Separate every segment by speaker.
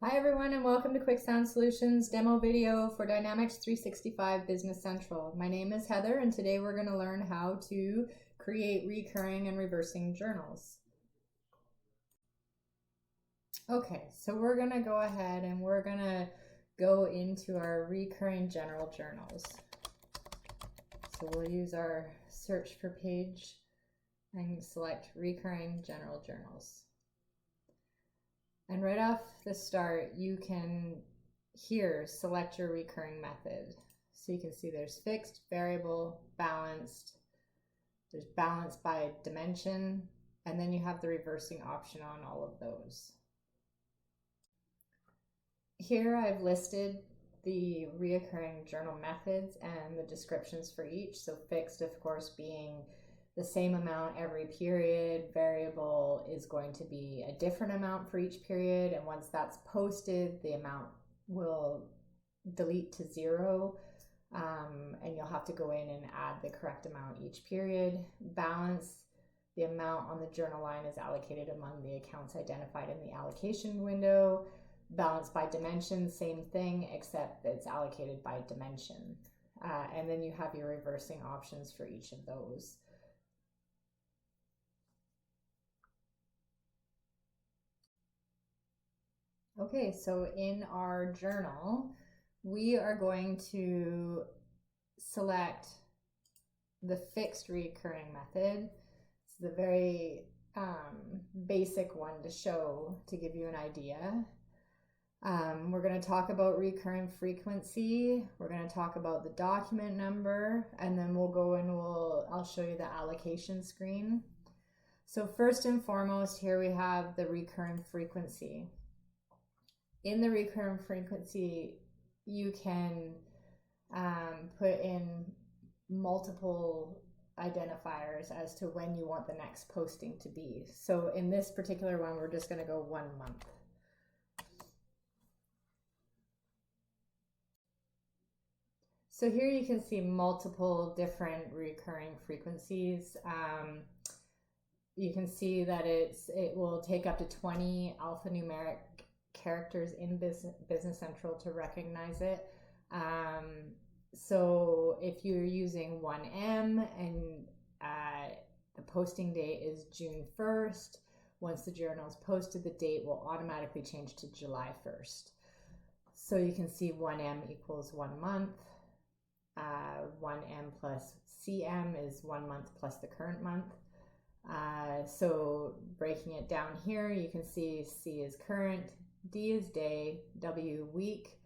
Speaker 1: Hi everyone and welcome to Kwixand Solutions demo video for Dynamics 365 Business Central. My name is Heather and today we're going to learn how to create recurring and reversing journals. Okay, so we're going to go ahead and we're going to go into our recurring general journals. So we'll use our search for page and select recurring general journals. And right off the start, you can here select your recurring method. So you can see there's fixed, variable, balanced, there's balanced by dimension, and then you have the reversing option on all of those. Here I've listed the reoccurring journal methods and the descriptions for each. So fixed, of course, being the same amount every period. Variable is going to be a different amount for each period, and once that's posted, the amount will delete to 0, and you'll have to go in and add the correct amount each period. Balance, the amount on the journal line is allocated among the accounts identified in the allocation window. Balance by dimension, same thing, except it's allocated by dimension. And then you have your reversing options for each of those. Okay, so in our journal, we are going to select the fixed recurring method. It's the very basic one to show, to give you an idea. We're going to talk about recurring frequency. We're going to talk about the document number, and then we'll go and I'll show you the allocation screen. So first and foremost, here we have the recurring frequency. In the recurring frequency, you can put in multiple identifiers as to when you want the next posting to be. So in this particular one, we're just going to go 1 month. So here you can see multiple different recurring frequencies. You can see that it will take up to 20 alphanumeric characters in Business Central to recognize it. So if you're using 1M and the posting date is June 1st, once the journal is posted, the date will automatically change to July 1st. So you can see 1M equals 1 month. 1M plus CM is 1 month plus the current month. So breaking it down here, you can see C is current, D is day, W week,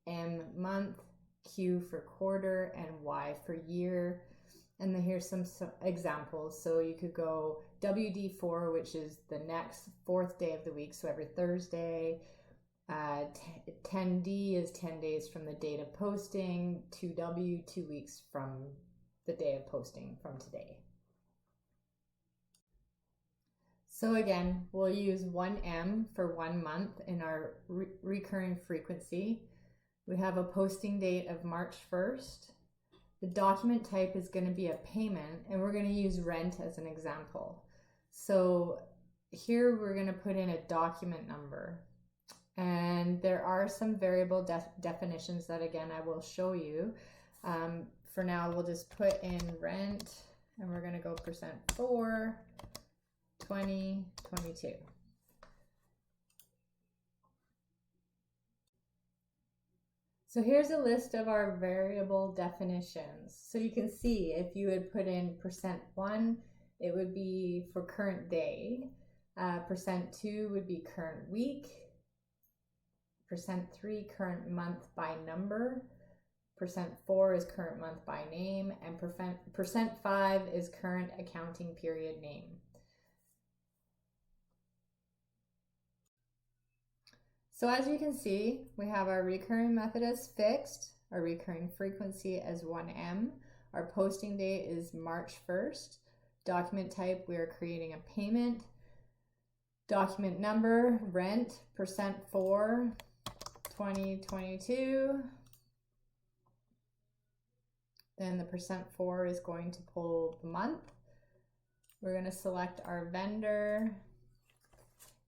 Speaker 1: M month, Q for quarter, and Y for year. And then here's some examples. So you could go WD4, which is the next 4th day of the week, so every Thursday. 10D is 10 days from the date of posting. 2W, 2 weeks from the day of posting from today. So again, we'll use 1M for 1 month in our recurring frequency. We have a posting date of March 1st. The document type is going to be a payment, and we're going to use rent as an example. So here we're going to put in a document number. And there are some variable definitions that, again, I will show you. For now, we'll just put in rent, and we're going to go %4, 2022. So here's a list of our variable definitions. So you can see if you had put in %1, it would be for current day. %2 would be current week. %3 current month by number. %4 is current month by name, and %5 is current accounting period name. So as you can see, we have our recurring method as fixed, our recurring frequency as 1M, our posting date is March 1st, document type, we are creating a payment, document number, rent, %4, 2022, then the %4 is going to pull the month. We're going to select our vendor.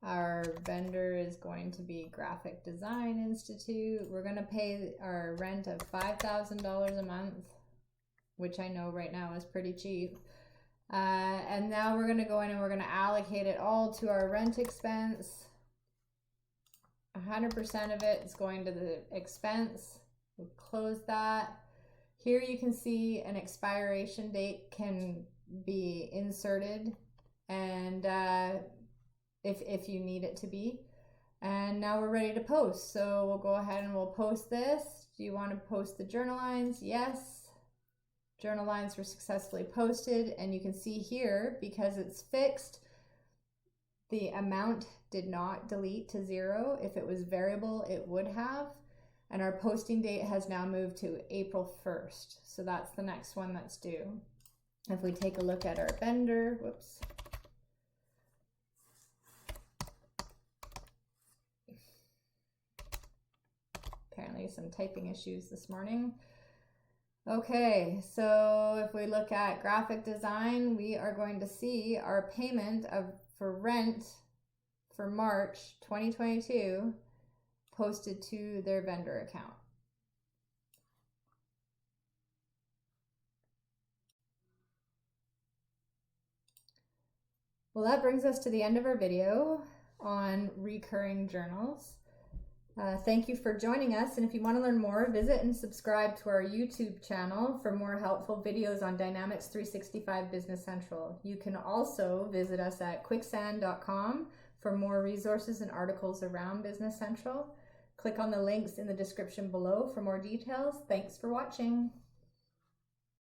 Speaker 1: Our vendor is going to be Graphic Design Institute. We're going to pay our rent of $5,000 a month, which I know right now is pretty cheap. And now we're going to go in and we're going to allocate it all to our rent expense. 100% of it is going to the expense. We'll close that. Here you can see an expiration date can be inserted, and if you need it to be. And now we're ready to post. So we'll go ahead and we'll post this. Do you want to post the journal lines? Yes. Journal lines were successfully posted, and you can see here, because it's fixed, the amount did not delete to 0. If it was variable, it would have. And our posting date has now moved to April 1st. So that's the next one that's due. If we take a look at our vendor, whoops. Apparently some typing issues this morning. Okay, so if we look at graphic design, we are going to see our payment for rent for March 2022 posted to their vendor account. Well, that brings us to the end of our video on recurring journals. Thank you for joining us, and if you want to learn more, visit and subscribe to our YouTube channel for more helpful videos on Dynamics 365 Business Central. You can also visit us at Kwixand.com for more resources and articles around Business Central. Click on the links in the description below for more details. Thanks for watching.